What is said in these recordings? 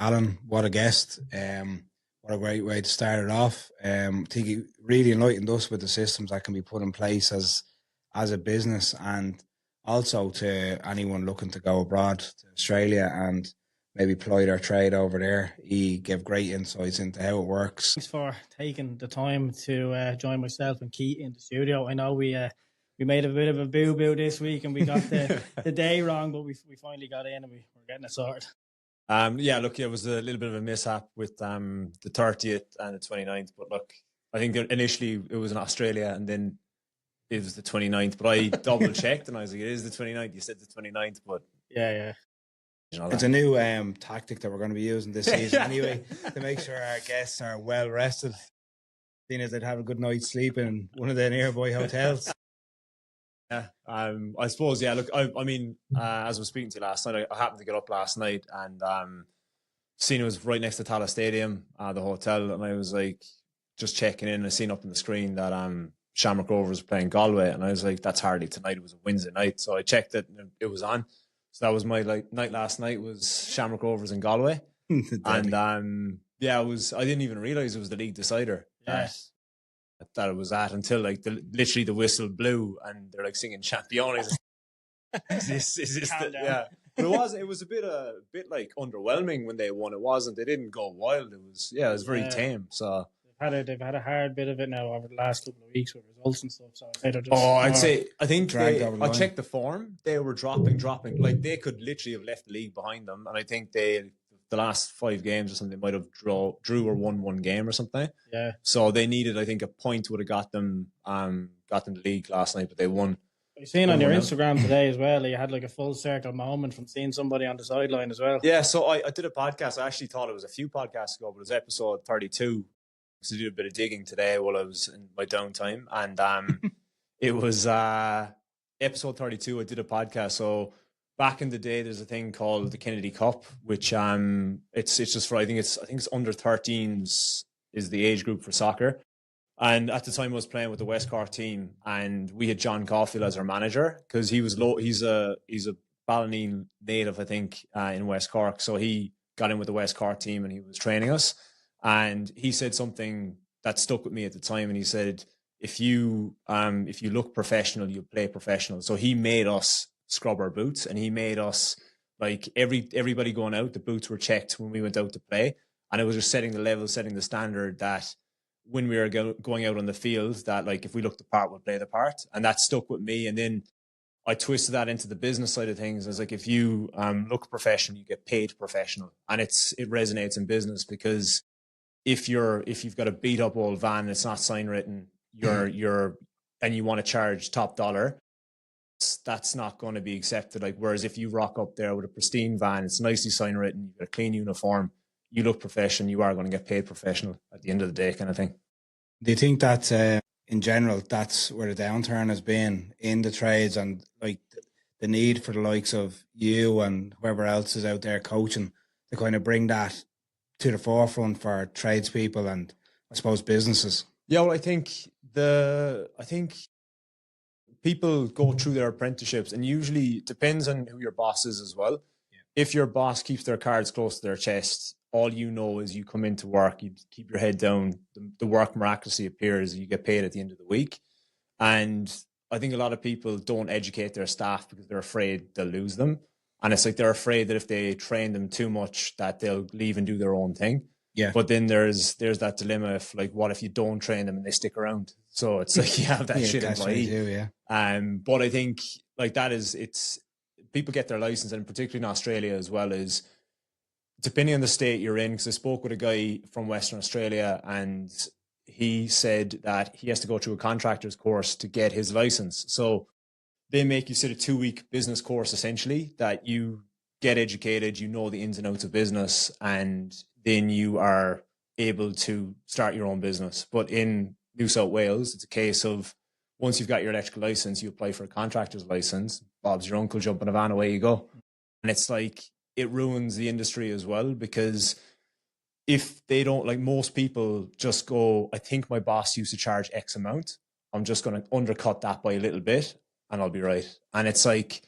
Alan, what a guest. What a great way to start it off. I think he really enlightened us with the systems that can be put in place as a business, and also to anyone looking to go abroad to Australia and maybe ply their trade over there. He gave great insights into how it works. Thanks for taking the time to join myself and Keith in the studio. I know we made a bit of a boo-boo this week and we got the day wrong, but we finally got in and we're getting it sorted. It was a little bit of a mishap with the 30th and the 29th, but look, I think initially it was in Australia and then it was the 29th, but I double checked and I was like, it is the 29th. You said the 29th, but yeah. It's a new tactic that we're going to be using this season anyway, to make sure our guests are well rested, seeing as they'd have a good night's sleep in one of the nearby hotels. Yeah, I suppose, yeah, look, I mean, as I was speaking to you last night, I happened to get up last night and seen it was right next to Tala Stadium, the hotel, and I was like, just checking in, and I seen up on the screen that Shamrock Rovers were playing Galway, and I was like, that's hardly tonight, it was a Wednesday night, so I checked it, and it was on. So that was my night last night, was Shamrock Rovers in Galway. And I didn't even realise it was the league decider. That it was at until literally the whistle blew and they're like singing Champions. Is this But it was a bit like underwhelming when they won. It wasn't. They didn't go wild. It was very tame. So they've had a hard bit of it now over the last couple of weeks with results and stuff. So I checked the form. They were dropping. Like they could literally have left the league behind them. And I think the last 5 games or something, they might have drew or won one game or something. Yeah. So they needed, I think, a point would have got them the league last night, but they won. You've seen on your Instagram today as well, you had like a full circle moment from seeing somebody on the sideline as well. Yeah, so I did a podcast. I actually thought it was a few podcasts ago, but it was episode 32. So I did a bit of digging today while I was in my downtime. And it was episode 32. I did a podcast. So back in the day, there's a thing called the Kennedy Cup, which it's just for I think it's under 13s is the age group for soccer. And at the time, I was playing with the West Cork team, and we had John Caulfield as our manager because he was he's a Ballyneen native, I think, in West Cork. So he got in with the West Cork team, and he was training us. And he said something that stuck with me at the time, and he said, "If you look professional, you play professional." So he made us scrub our boots, and he made us like everybody going out, the boots were checked when we went out to play, and it was just setting the level, setting the standard that when we were going out on the field, that like if we looked the part, we'll play the part, and that stuck with me. And then I twisted that into the business side of things. I was like, if you look professional, you get paid professional, and it resonates in business because if you've got a beat up old van, it's not sign written, and you want to charge top dollar, that's not going to be accepted. Like, whereas if you rock up there with a pristine van, it's nicely sign written, you've got a clean uniform, you look professional, you are going to get paid professional at the end of the day, kind of thing. Do you think that in general, that's where the downturn has been in the trades, and like the need for the likes of you and whoever else is out there coaching to kind of bring that to the forefront for tradespeople and I suppose businesses? Yeah, well, I think people go through their apprenticeships, and usually it depends on who your boss is as well. Yeah. If your boss keeps their cards close to their chest, all you know is you come into work, you keep your head down, the work miraculously appears, you get paid at the end of the week. And I think a lot of people don't educate their staff because they're afraid they'll lose them. And it's like they're afraid that if they train them too much, that they'll leave and do their own thing. Yeah. But then there's that dilemma of like, what if you don't train them and they stick around? So it's like you have that shit in play. But I think like it's people get their license, and particularly in Australia as well, is depending on the state you're in. Because I spoke with a guy from Western Australia, and he said that he has to go through a contractor's course to get his license. So they make you sit a 2-week business course, essentially, that you get educated, you know the ins and outs of business, and then you are able to start your own business. But in New South Wales, it's a case of once you've got your electrical license, you apply for a contractor's license. Bob's your uncle, jump in a van, away you go. And it's like, it ruins the industry as well, because if they don't, like most people just go, I think my boss used to charge X amount, I'm just going to undercut that by a little bit and I'll be right. And it's like,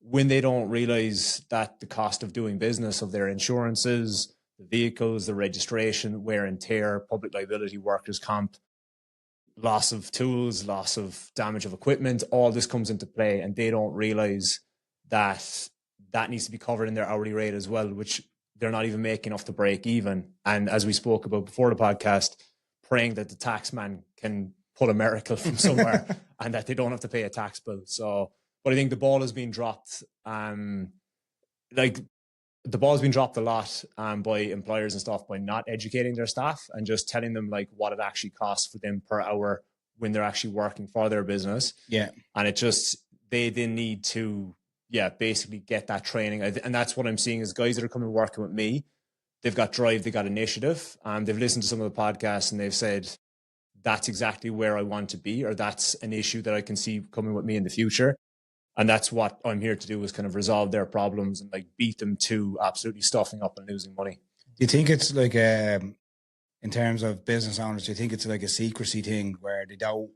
when they don't realize that the cost of doing business, of their insurances, the vehicles, the registration, wear and tear, public liability, workers' comp, loss of tools, loss of damage of equipment, all this comes into play, and they don't realize that that needs to be covered in their hourly rate as well, which they're not even making enough to break even. And as we spoke about before the podcast, praying that the tax man can pull a miracle from somewhere and that they don't have to pay a tax bill. So, but I think the ball has been dropped. Like the ball's been dropped a lot by employers and stuff by not educating their staff and just telling them like what it actually costs for them per hour when they're actually working for their business. Yeah. And it just, they need to, basically get that training. And that's what I'm seeing is guys that are coming working with me, they've got drive, they've got initiative. They've listened to some of the podcasts and they've said, that's exactly where I want to be, or that's an issue that I can see coming with me in the future. And that's what I'm here to do, is kind of resolve their problems and like beat them to absolutely stuffing up and losing money. Do you think it's like, in terms of business owners, do you think it's like a secrecy thing where they don't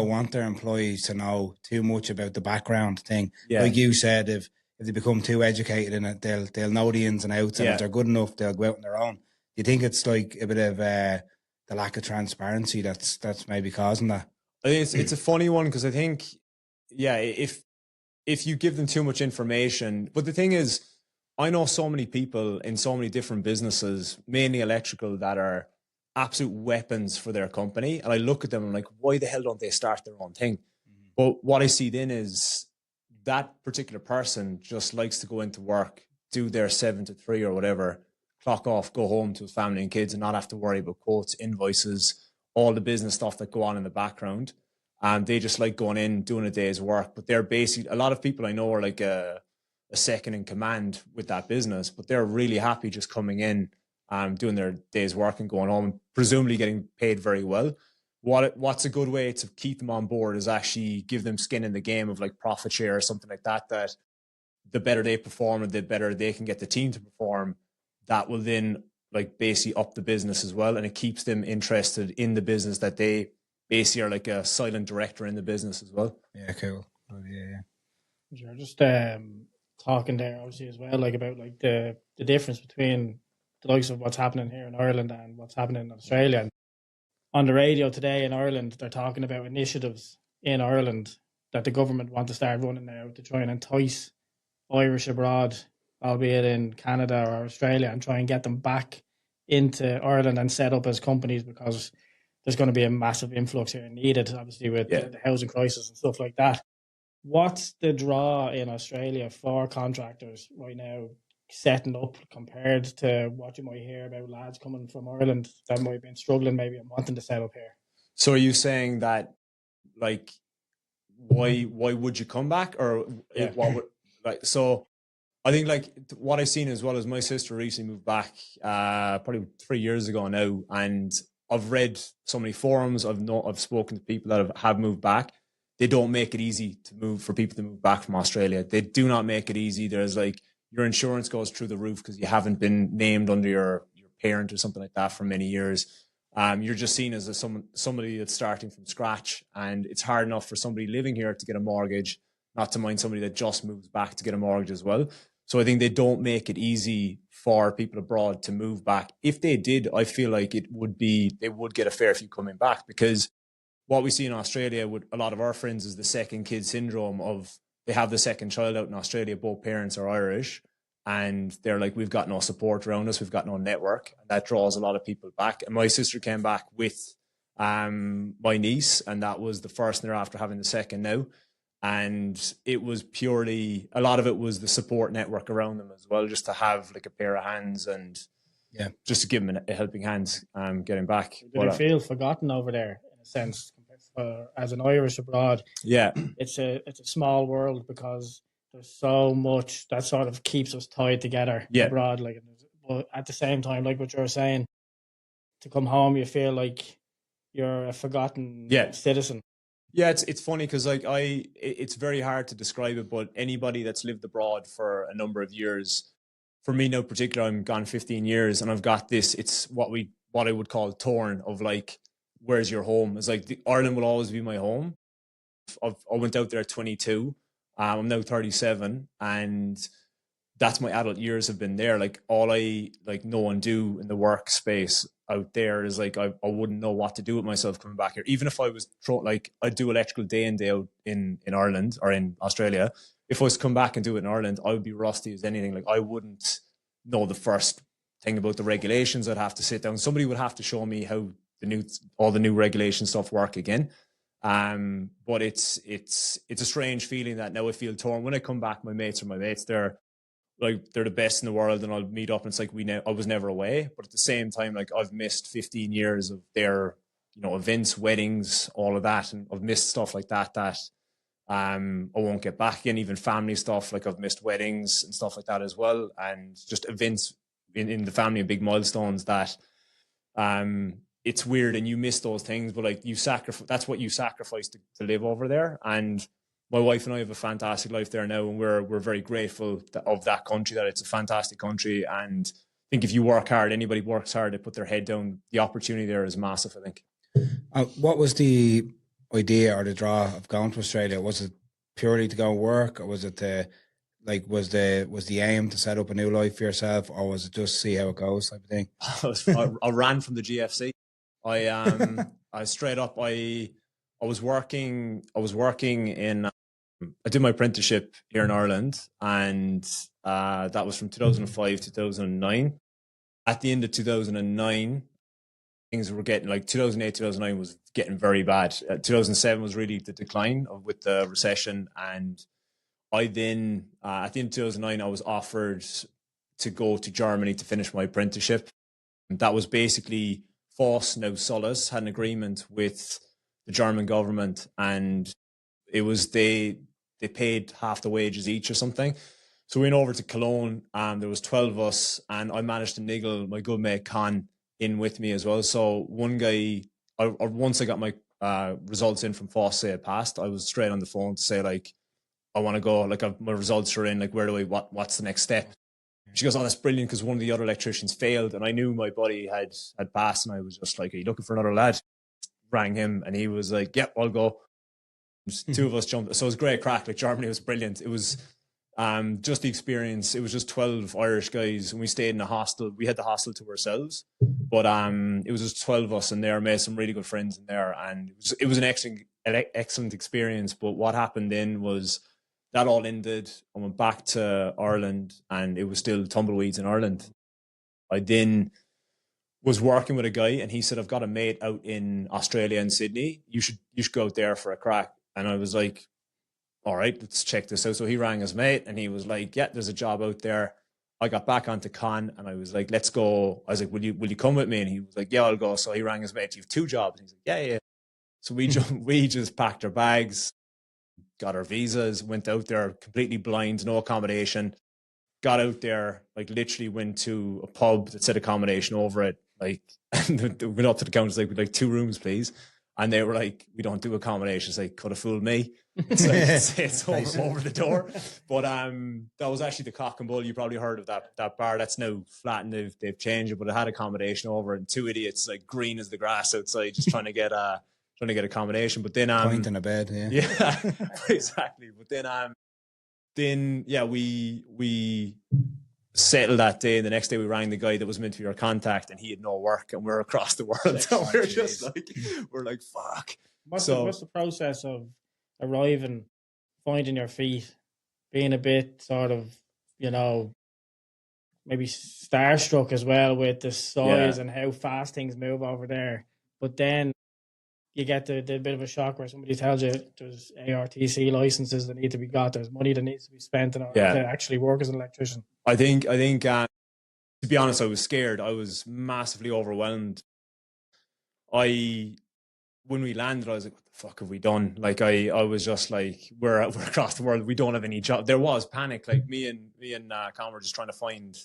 want their employees to know too much about the background thing? Yeah. Like you said, if they become too educated in it, they'll know the ins and outs, and if they're good enough, they'll go out on their own. Do you think it's like a bit of the lack of transparency that's maybe causing that? I think it's a funny one, because I think, if you give them too much information, but the thing is, I know so many people in so many different businesses, mainly electrical, that are absolute weapons for their company. And I look at them and I'm like, why the hell don't they start their own thing? Mm-hmm. But what I see then is that particular person just likes to go into work, do their 7 to 3 or whatever, clock off, go home to his family and kids, and not have to worry about quotes, invoices, all the business stuff that go on in the background. And they just like going in, doing a day's work. But they're basically, a lot of people I know are like a second in command with that business, but they're really happy just coming in, doing their day's work and going home, presumably getting paid very well. What's a good way to keep them on board is actually give them skin in the game of like profit share or something like that, that the better they perform and the better they can get the team to perform, that will then like basically up the business as well. And it keeps them interested in the business, that they basically are like a silent director in the business as well. Yeah, cool. Oh, yeah. You're just talking there obviously as well, like about like the difference between the likes of what's happening here in Ireland and what's happening in Australia. And on the radio today in Ireland, they're talking about initiatives in Ireland that the government want to start running now to try and entice Irish abroad, albeit in Canada or Australia, and try and get them back into Ireland and set up as companies, because there's going to be a massive influx here needed, obviously, with the housing crisis and stuff like that. What's the draw in Australia for contractors right now setting up compared to what you might hear about lads coming from Ireland that might have been struggling maybe and wanting to set up here? So are you saying that, like, why would you come back, or what would, like, so I think like what I've seen as well is my sister recently moved back probably 3 years ago now, and I've read so many forums, I've spoken to people that have moved back. They don't make it easy to move, for people to move back from Australia. They do not make it easy. There's like, your insurance goes through the roof because you haven't been named under your parent or something like that for many years. You're just seen as somebody that's starting from scratch, and it's hard enough for somebody living here to get a mortgage, not to mind somebody that just moves back to get a mortgage as well. So I think they don't make it easy for people abroad to move back. If they did, I feel like they would get a fair few coming back, because what we see in Australia with a lot of our friends is the second kid syndrome of, they have the second child out in Australia, both parents are Irish, and they're like, we've got no support around us, we've got no network, and that draws a lot of people back. And my sister came back with my niece, and that was the first, and they're after having the second now. And it was purely, a lot of it was the support network around them as well, just to have like a pair of hands and just to give them a helping hand getting back. Do they feel forgotten over there in a sense, as an Irish abroad? Yeah, it's a small world, because there's so much that sort of keeps us tied together abroad. Like, but at the same time, like what you're saying, to come home, you feel like you're a forgotten citizen. Yeah, it's funny because like it's very hard to describe it, but anybody that's lived abroad for a number of years, for me now in particular, I'm gone 15 years, and I've got this. It's what I would call torn of like, where's your home? It's like Ireland will always be my home. I went out there at 22. I'm now 37, and that's my adult years have been there. Like all I like know and do in the workspace out there is like I wouldn't know what to do with myself coming back here. Even if I was like I'd do electrical day in day out in Ireland or in Australia. If I was to come back and do it in Ireland, I would be rusty as anything. Like I wouldn't know the first thing about the regulations. I'd have to sit down. Somebody would have to show me how all the new regulation stuff work again. But it's a strange feeling that now I feel torn. When I come back, my mates are my mates. They're the best in the world, and I'll meet up and it's like I was never away. But at the same time, like I've missed 15 years of their, events, weddings, all of that. And I've missed stuff like that I won't get back again. Even family stuff, like I've missed weddings and stuff like that as well. And just events in the family and big milestones that, it's weird and you miss those things, but like that's what you sacrifice to live over there. And my wife and I have a fantastic life there now, and we're very grateful of that country, that it's a fantastic country. And I think if you work hard, anybody works hard, they put their head down, the opportunity there is massive, I think. What was the idea or the draw of going to Australia? Was it purely to go and work, or was it was the aim to set up a new life for yourself, or was it just see how it goes type of thing? I ran from the GFC. I straight up, I was working in, I did my apprenticeship here in Ireland, and that was from 2005 to 2009. At the end of 2009, things were getting, like 2008, 2009 was getting very bad. 2007 was really the decline with the recession. And I then, at the end of 2009, I was offered to go to Germany to finish my apprenticeship. And that was basically Voss, now Solus, had an agreement with the German government, and it was they paid half the wages each or something. So we went over to Cologne, and there was 12 of us, and I managed to niggle my good mate Con in with me as well. So one guy, once I got my results in from Voss, say I passed, I was straight on the phone to say, like, I want to go, like my results are in, like, what's the next step? She goes, oh, that's brilliant, because one of the other electricians failed, and I knew my buddy had passed, and I was just like, are you looking for another lad? Rang him, and he was like, yep, I'll go. Just two of us jumped. So it was great crack. Like, Germany was brilliant. It was just the experience. It was just 12 Irish guys, and we stayed in a hostel. We had the hostel to ourselves, but it was just 12 of us in there. Made some really good friends in there, and it was an excellent experience. But what happened then was that all ended. I went back to Ireland, and it was still tumbleweeds in Ireland. I then was working with a guy, and he said, I've got a mate out in Australia and Sydney. You should go out there for a crack. And I was like, all right, let's check this out. So he rang his mate, and he was like, yeah, there's a job out there. I got back onto Con, and I was like, let's go. I was like, will you come with me? And he was like, yeah, I'll go. So he rang his mate, you have 2 jobs. And he's like, yeah. So we just packed our bags, got our visas, went out there completely blind, no accommodation. Got out there, like literally went to a pub that said accommodation over it. Like, went up to the counter, like, we'd like 2 rooms, please. And they were like, we don't do accommodations. Like, could have fooled me. It's like, it's over the door. But that was actually the Cock and Bull. You probably heard of that bar. That's now flat, and they've changed it, but it had accommodation over it. And 2 idiots, like green as the grass outside, just trying to get accommodation. But then point in a bed, yeah, exactly. But then yeah, we settled that day. The next day we rang the guy that was meant to be our contact, and he had no work, and we're across the world. So we're just like, fuck. What's the process of arriving, finding your feet, being a bit sort of, maybe starstruck as well with the size and how fast things move over there, but then you get the bit of a shock where somebody tells you there's ARTC licenses that need to be got, there's money that needs to be spent in order to actually work as an electrician. I think to be honest, I was scared. I was massively overwhelmed. When we landed, I was like, what the fuck have we done? Like, I was just like, we're across the world. We don't have any job. There was panic. Like, me and Con were just trying to find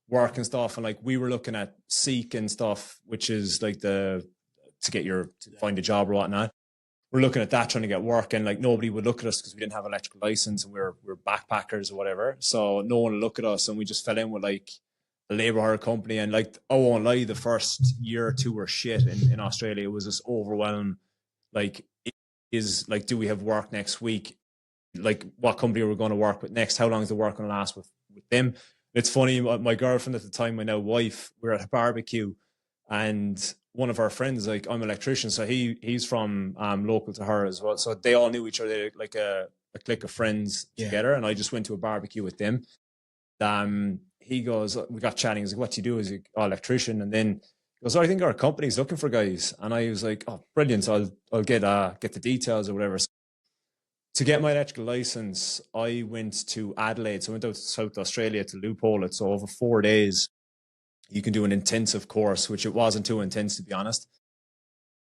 work and stuff. And like, we were looking at Seek and stuff, which is like to find a job or whatnot. We're looking at that, trying to get work, and like nobody would look at us because we didn't have an electrical license, and we're backpackers or whatever. So no one would look at us, and we just fell in with like a labour hire company. And like, I won't lie, the first year or 2 were shit in Australia. It was just overwhelming. Like, it is like, do we have work next week? Like, what company are we going to work with next? How long is the work going to last with with them. It's funny, my girlfriend at the time, my now wife, we were at a barbecue, and one of our friends, like, I'm an electrician, so he's from local to her as well. So they all knew each other, like a clique of friends together. And I just went to a barbecue with them. He goes, we got chatting. He's like, what do you do? He's like, oh, electrician. And then he goes, oh, I think our company's looking for guys. And I was like, oh, brilliant. So I'll get the details or whatever. So to get my electrical license, I went to Adelaide. So I went out to South Australia to loophole it. So over 4 days, you can do an intensive course, which it wasn't too intense, to be honest.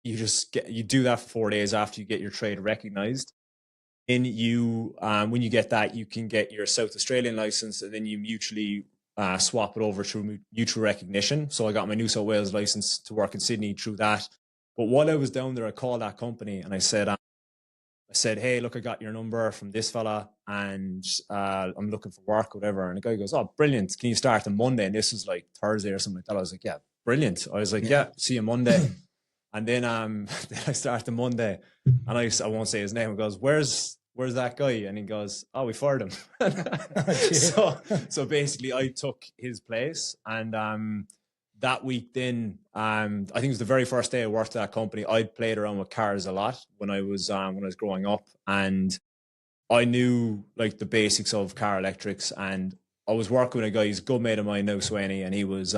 You do that for 4 days after you get your trade recognized. And you, when you get that, you can get your South Australian license, and then you mutually swap it over through mutual recognition. So I got my New South Wales license to work in Sydney through that. But while I was down there, I called that company and I said, hey, look, I got your number from this fella, and I'm looking for work, whatever. And the guy goes, oh, brilliant. Can you start on Monday? And this was like Thursday or something like that. I was like, yeah, brilliant. I was like, yeah, see you Monday. And then then I start on Monday, and I won't say his name. He goes, where's that guy? And he goes, oh, we fired him. So basically I took his place. And that week then, I think it was the very first day I worked at that company. I'd played around with cars a lot when I was growing up, and I knew like the basics of car electrics. And I was working with a guy, he's a good mate of mine now, Swaney, and he was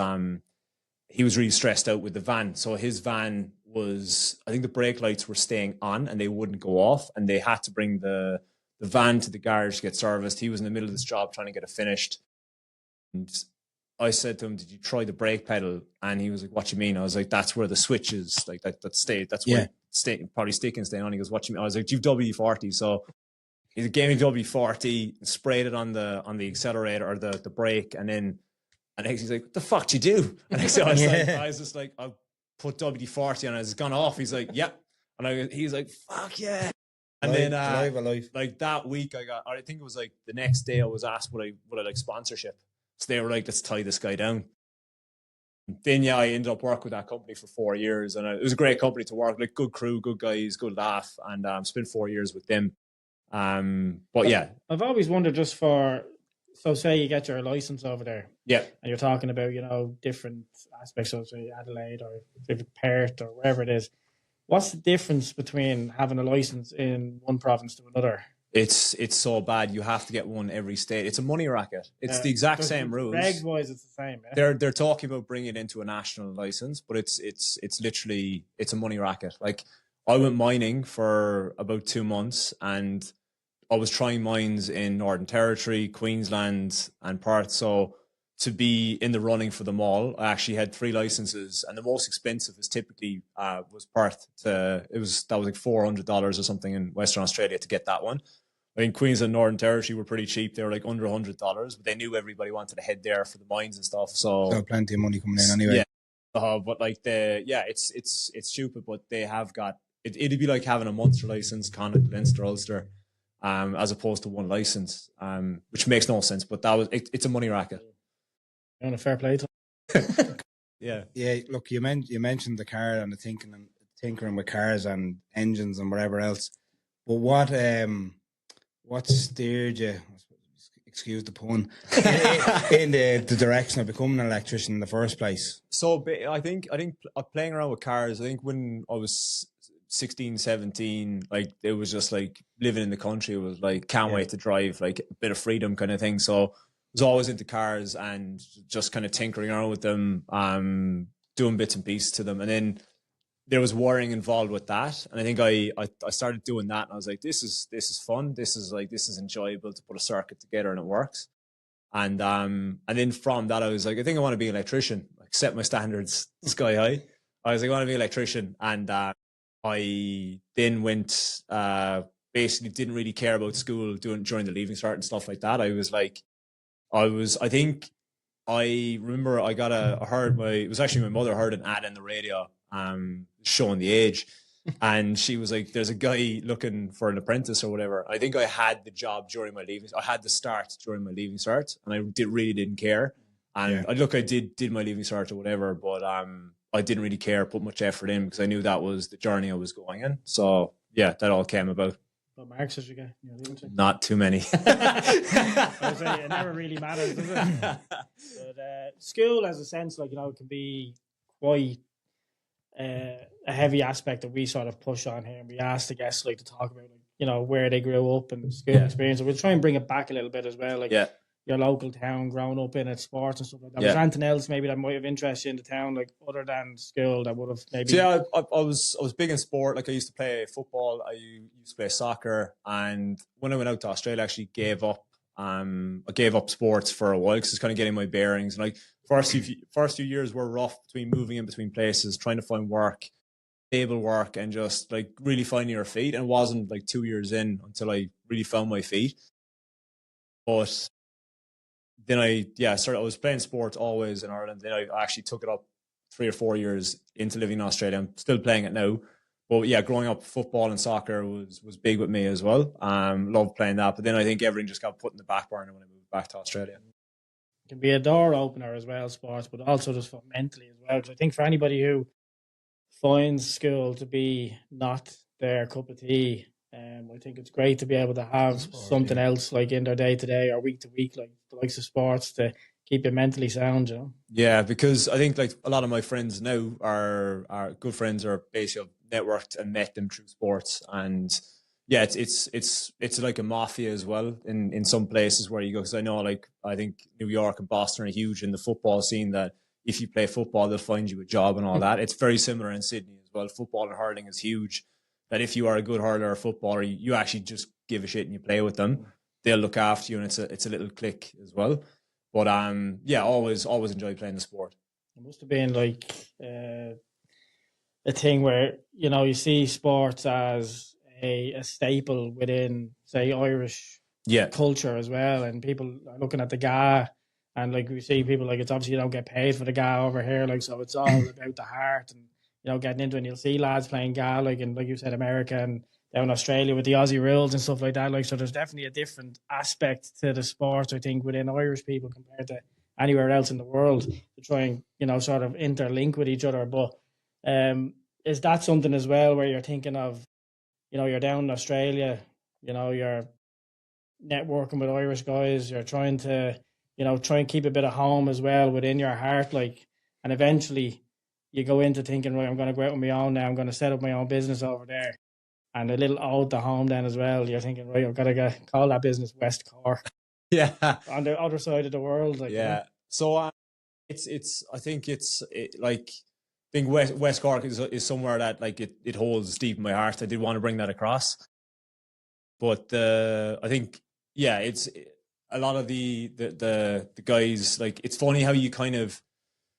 really stressed out with the van. So his van was, I think the brake lights were staying on and they wouldn't go off, and they had to bring the van to the garage to get serviced. He was in the middle of this job trying to get it finished. And I said to him, did you try the brake pedal? And he was like, what do you mean? I was like, that's where the switch is, like that stay. That's where probably stick and stay on. He goes, what do you mean? I was like, you've W40. So he gave me W40, sprayed it on the accelerator or the brake, and then he's like, what the fuck do you do? And I was just like, I'll put WD-40 on it. It's gone off. He's like, yep. And he's like, fuck yeah. And then like that week I think it was like the next day I was asked would I like sponsorship. So they were like, let's tie this guy down. Then I ended up working with that company for 4 years, and it was a great company to work, like good crew, good guys, good laugh, and spent 4 years with them. But yeah, I've always wondered, just for, so say you get your license over there, and you're talking about, different aspects of, say, Adelaide or Perth or wherever it is. What's the difference between having a license in one province to another? It's so bad. You have to get one every state. It's a money racket. It's the exact same rules. Regs wise, it's the same. Yeah? They're talking about bringing it into a national license, but it's literally, it's a money racket. Like, I went mining for about 2 months, and I was trying mines in Northern Territory, Queensland, and Perth. So to be in the running for them all, I actually had 3 licenses, and the most expensive is typically was Perth. That was like $400 or something in Western Australia to get that one. I think Queensland, Northern Territory were pretty cheap. They were like under $100, but they knew everybody wanted to head there for the mines and stuff. So plenty of money coming in anyway. Yeah, but like it's stupid. But they have got it. It'd be like having a Munster license, Connacht, Leinster, Ulster, as opposed to one license, which makes no sense. But it's a money racket. You're on a fair play to. Yeah. Look, you mentioned the car and the tinkering with cars and engines and whatever else. But what steered you, excuse the pun, in the direction of becoming an electrician in the first place? So I think playing around with cars, I think when I was 16, 17, like, it was just like living in the country. It was like, can't wait to drive, like a bit of freedom kind of thing. So I was always into cars and just kind of tinkering around with them, doing bits and pieces to them. And then there was wiring involved with that. And I think I started doing that, and I was like, this is fun. This is enjoyable to put a circuit together and it works. And then from that, I was like, I think I want to be an electrician, like set my standards sky high. I was like, I want to be an electrician. And I then went, basically didn't really care about school during the leaving cert and stuff like that. I think I remember I got it was actually my mother heard an ad in the radio, showing the age. And she was like, there's a guy looking for an apprentice or whatever. I think I had the job during my leaving. I had the start during my leaving cert, and I really didn't care. And I did my leaving cert or whatever, but I didn't really care, put much effort in, because I knew that was the journey I was going in. So yeah, that all came about. what marks did you get? Not too many. It never really matters, does it? But school, as a sense, like, it can be quite a heavy aspect that we sort of push on here, and we ask the guests like to talk about, like, where they grew up and school experience. And we'll try and bring it back a little bit as well, like your local town, growing up in it, sports and stuff like that. Was there anything else maybe that might have interested you in the town, like other than school, that would have maybe? So, I was big in sport. Like, I used to play football. I used to play soccer, and when I went out to Australia, I actually gave up. I gave up sports for a while because it's kind of getting my bearings. And like first few years were rough between moving in between places, trying to find work, stable work, and just like really finding your feet. And it wasn't like 2 years in until I really found my feet. But then I was playing sports always in Ireland. Then I actually took it up 3 or 4 years into living in Australia. I'm still playing it now. But yeah, growing up, football and soccer was big with me as well. Loved playing that. But then I think everything just got put in the back burner when I moved back to Australia. It can be a door opener as well, sports, but also just for mentally as well. Because I think for anybody who finds school to be not their cup of tea, I think it's great to be able to have something else like in their day to day or week to week, like the likes of sports, to keep you mentally sound, Yeah, because I think like a lot of my friends now are good friends, are basically networked and met them through sports. And yeah, it's like a mafia as well in some places where you go. Because I think New York and Boston are huge in the football scene, that if you play football, they'll find you a job and all that. It's very similar in Sydney as well. Football and hurling is huge. That if you are a good hurler or footballer, you actually just give a shit and you play with them. They'll look after you, and it's a little clique as well. But always enjoy playing the sport. It must have been like a thing where you see sports as a staple within, say, Irish culture as well, and people are looking at the GA, and like we see people, like, it's obviously you don't get paid for the GA over here, like, so it's all about the heart and getting into it. And you'll see lads playing GA, like in, like you said, America and down Australia with the Aussie rules and stuff like that. Like, so there's definitely a different aspect to the sport, I think, within Irish people compared to anywhere else in the world, to try and, sort of interlink with each other. But is that something as well where you're thinking of, you're down in Australia, you're networking with Irish guys, you're trying to, try and keep a bit of home as well within your heart, like, and eventually you go into thinking, right, I'm going to go out on my own now, I'm going to set up my own business over there. And a little ode to home then as well. You're thinking, right, I've got to call that business West Cork. Yeah. On the other side of the world. Like, yeah. So I think West Cork is somewhere that like it holds deep in my heart. I did want to bring that across. But I think, it's a lot of the guys, like, it's funny how you kind of,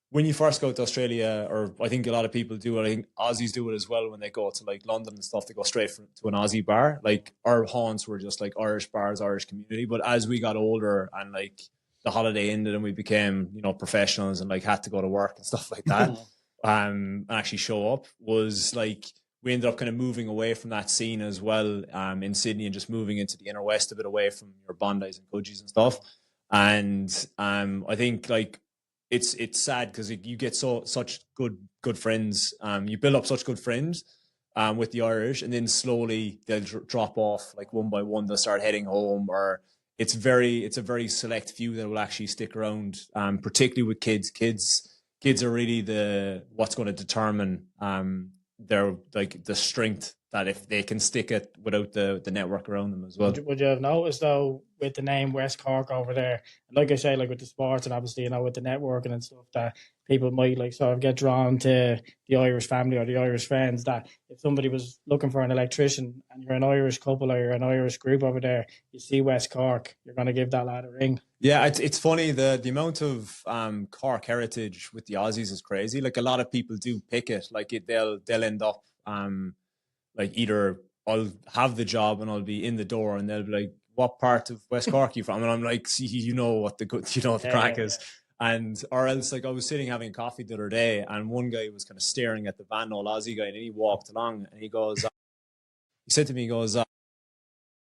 when you first go to Australia, or I think a lot of people do it, I think Aussies do it as well when they go to like London and stuff, they go straight to an Aussie bar. Like, our haunts were just like Irish bars, Irish community. But as we got older and like the holiday ended and we became, professionals and like had to go to work and stuff like that, and actually show up, was like, we ended up kind of moving away from that scene as well, in Sydney, and just moving into the inner west a bit away from your Bondis and Coogis and stuff. And I think like, it's sad because you get such good friends. You build up such good friends with the Irish, and then slowly they'll drop off, like one by one. They'll start heading home, or it's a very select few that will actually stick around. Particularly with kids. Kids are really what's going to determine their, like, the strength, that if they can stick it without the network around them as well. Would you have noticed, though, with the name West Cork over there, like I say, like with the sports and obviously, with the networking and stuff, that people might like sort of get drawn to the Irish family or the Irish friends, that if somebody was looking for an electrician and you're an Irish couple or you're an Irish group over there, you see West Cork, you're going to give that lad a ring. Yeah, it's funny, the amount of Cork heritage with the Aussies is crazy. Like, a lot of people do pick it. Like, they'll end up like, either I'll have the job and I'll be in the door and they'll be like, what part of West Cork are you from? And I'm like, see, what the crack is. And, or else, like, I was sitting having coffee the other day and one guy was kind of staring at the van, old Aussie guy, and he walked along and he goes, he said to me, he goes,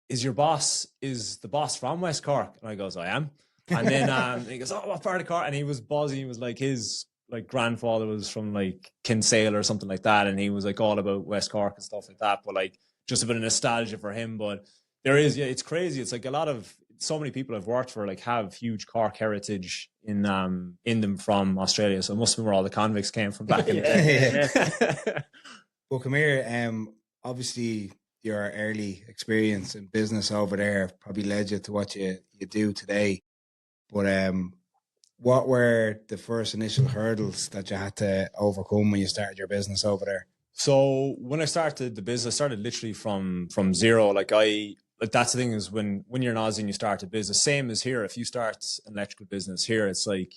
is the boss from West Cork? And I goes, I am. And then he goes, oh, what part of Cork? And he was buzzing. He was like, his like grandfather was from like Kinsale or something like that, and he was like all about West Cork and stuff like that. But like, just a bit of nostalgia for him. But it's crazy. It's like so many people I've worked for like have huge Cork heritage in them from Australia. So it must have been where all the convicts came from back in the day. Well, come here. Obviously, your early experience in business over there probably led you to what you do today. But what were the first initial hurdles that you had to overcome when you started your business over there? So when I started the business, I started literally from zero. Like that's the thing is when you're in Aussie and you start a business, same as here. If you start an electrical business here, it's like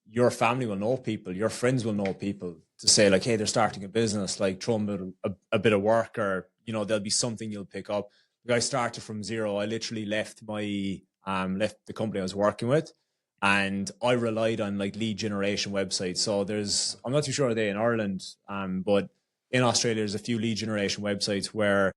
your family will know people, your friends will know people to say like, hey, they're starting a business, like throw them a bit of work, or, you know, there'll be something you'll pick up. Like I started from zero. I literally left left the company I was working with, and I relied on like lead generation websites. So I'm not too sure are they in Ireland, but in Australia, there's a few lead generation websites where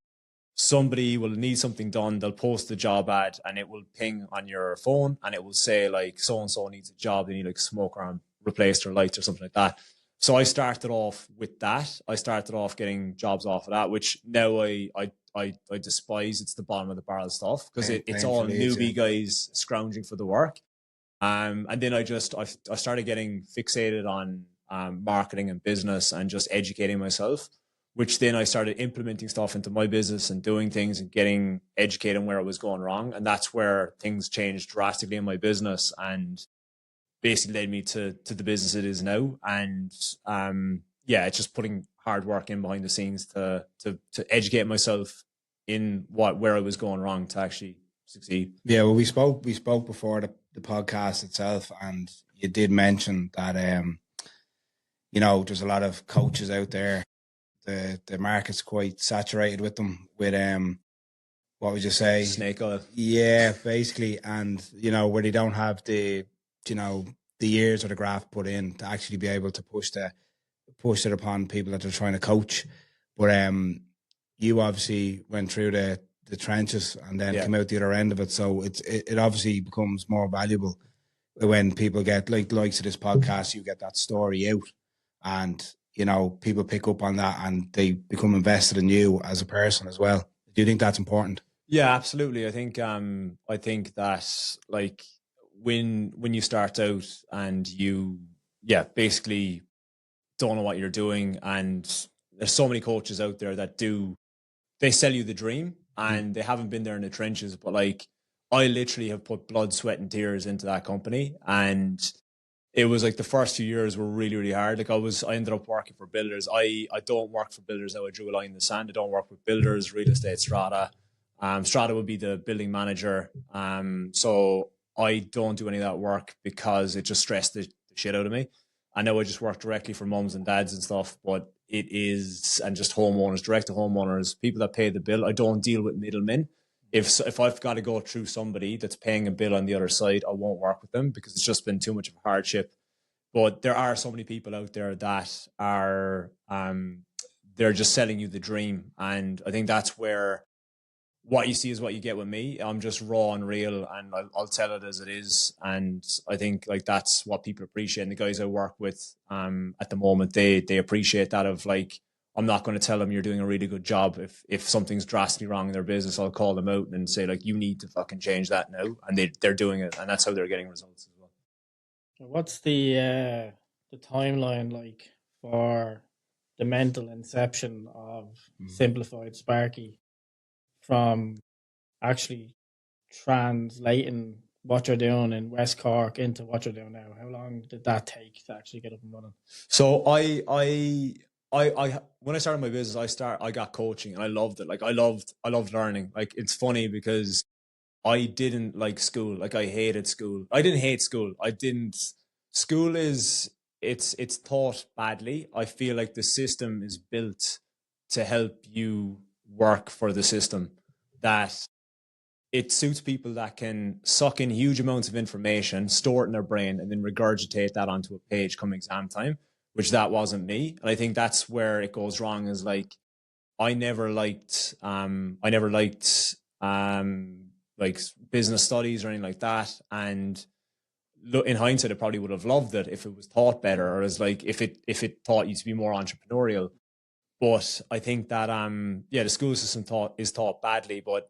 somebody will need something done. They'll post the job ad and it will ping on your phone and it will say like, so-and-so needs a job. They need like smoke alarm replaced or lights or something like that. So I started off with that. I started off getting jobs off of that, which now I despise. It's the bottom of the barrel stuff because it's all newbie guys scrounging for the work. And then I started getting fixated on marketing and business and just educating myself, which then I started implementing stuff into my business and doing things and getting educated on where it was going wrong. And that's where things changed drastically in my business and basically led me to the business it is now. And it's just putting hard work in behind the scenes to educate myself in where I was going wrong to actually succeed. Yeah, well, we spoke before the podcast itself, and you did mention that there's a lot of coaches out there. The market's quite saturated with them. With what would you say? Snake oil. Yeah, basically, and where they don't have the years or the graft put in to actually be able to push it upon people that they're trying to coach. But you obviously went through the trenches and then came out the other end of it. So it obviously becomes more valuable when people get like the likes of this podcast. You get that story out, and people pick up on that and they become invested in you as a person as well. Do you think that's important? Yeah, absolutely. I think that like when you start out and you basically don't know what you're doing, and there's so many coaches out there that they sell you the dream and they haven't been there in the trenches. But like I literally have put blood, sweat and tears into that company, and it was like the first few years were really, really hard. Like I ended up working for builders. I don't work for builders now. I drew a line in the sand. I don't work with builders, real estate, strata. Strata would be the building manager. So I don't do any of that work because it just stressed the shit out of me. I know I just work directly for mums and dads and stuff, but and just homeowners, direct to homeowners, people that pay the bill. I don't deal with middlemen. If I've got to go through somebody that's paying a bill on the other side, I won't work with them because it's just been too much of a hardship. But there are so many people out there that are, they're just selling you the dream. And I think that's where what you see is what you get with me. I'm just raw and real, and I'll tell it as it is. And I think like that's what people appreciate. And the guys I work with at the moment, they appreciate that of like, I'm not going to tell them you're doing a really good job. If something's drastically wrong in their business, I'll call them out and say like, you need to fucking change that now. And they're doing it. And that's how they're getting results as well. What's the timeline like for the mental inception of Simplified Sparky from actually translating what you're doing in West Cork into what you're doing now? How long did that take to actually get up and running? So I when I started my business, I got coaching and I loved it. Like I loved learning. Like it's funny because I didn't like school. Like I hated school. I didn't hate school. School it's taught badly. I feel like the system is built to help you work for the system, that it suits people that can suck in huge amounts of information, store it in their brain, and then regurgitate that onto a page come exam time, which that wasn't me. And I think that's where it goes wrong, is like, I never liked like business studies or anything like that. And in hindsight, I probably would have loved it if it was taught better, or as like if it taught you to be more entrepreneurial. But I think that the school system is taught badly. But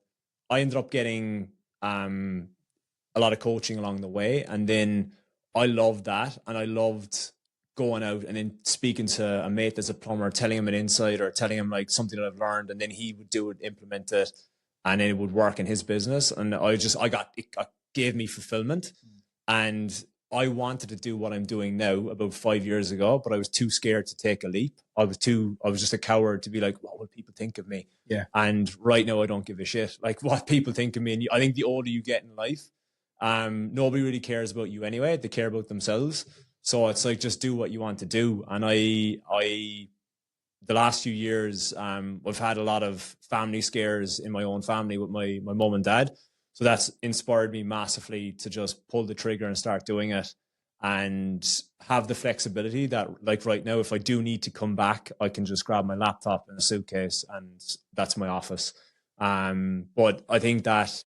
I ended up getting a lot of coaching along the way, and then I loved that, and I loved going out and then speaking to a mate that's a plumber, telling him an insight or telling him like something that I've learned, and then he would do it, implement it, and it would work in his business. And it gave me fulfillment, and I wanted to do what I'm doing now about 5 years ago, but I was too scared to take a leap. I was just a coward to be like, what will people think of me? Yeah. And right now I don't give a shit. Like what people think of me. And I think the older you get in life, nobody really cares about you anyway. They care about themselves. So it's like, just do what you want to do. And the last few years, I've had a lot of family scares in my own family with my mom and dad. So that's inspired me massively to just pull the trigger and start doing it, and have the flexibility that, like right now, if I do need to come back, I can just grab my laptop and a suitcase, and that's my office. But I think that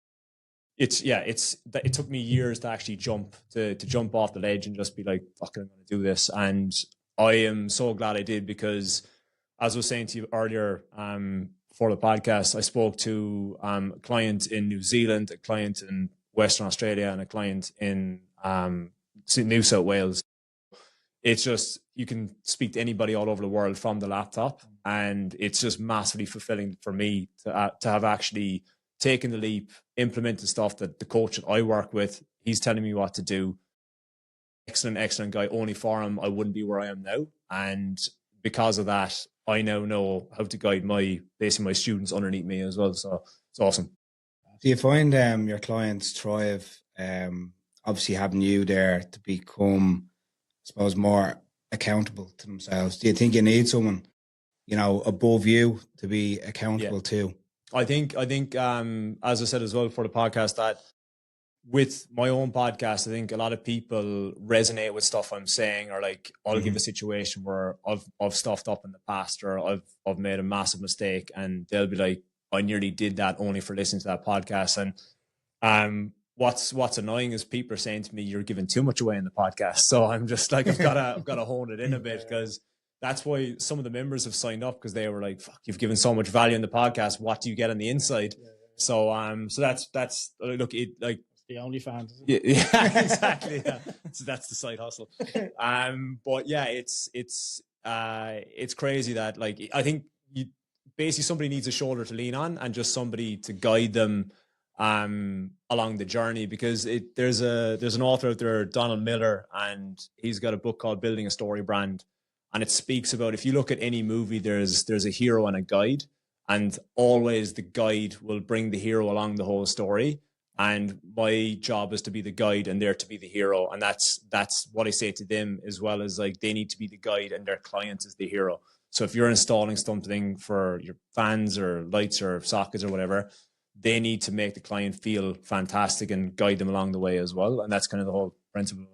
it took me years to actually jump off the ledge and just be like, fuck it, I'm going to do this. And I am so glad I did, because as I was saying to you earlier, for the podcast, I spoke to a client in New Zealand, a client in Western Australia, and a client in New South Wales. It's just, you can speak to anybody all over the world from the laptop, and it's just massively fulfilling for me to have actually taken the leap, implemented stuff that the coach that I work with, he's telling me what to do. Excellent guy. Only for him, I wouldn't be where I am now. And because of that, I now know how to guide my students underneath me as well. So it's awesome. Do you find your clients thrive, obviously having you there to become, I suppose, more accountable to themselves? Do you think you need someone, above you to be accountable to? I think, as I said as well for the podcast, that with my own podcast, I think a lot of people resonate with stuff I'm saying, or like I'll give a situation where I've stuffed up in the past, or I've made a massive mistake, and they'll be like, I nearly did that only for listening to that podcast. And what's annoying is people are saying to me, you're giving too much away in the podcast. So I'm just like, I've got to hone it in a bit, because that's why some of the members have signed up, because they were like, fuck, you've given so much value in the podcast. What do you get on the inside? So that's look, it like the OnlyFans. Yeah, exactly. Yeah. So that's the side hustle. But yeah, it's crazy that, like, I think basically somebody needs a shoulder to lean on, and just somebody to guide them along the journey, because there's an author out there, Donald Miller, and he's got a book called Building a Story Brand, and it speaks about, if you look at any movie, there's a hero and a guide, and always the guide will bring the hero along the whole story. And my job is to be the guide, and they're to be the hero. And that's what I say to them, as well as, like, they need to be the guide and their client is the hero. So if you're installing something for your fans or lights or sockets or whatever, they need to make the client feel fantastic and guide them along the way as well. And that's kind of the whole principle.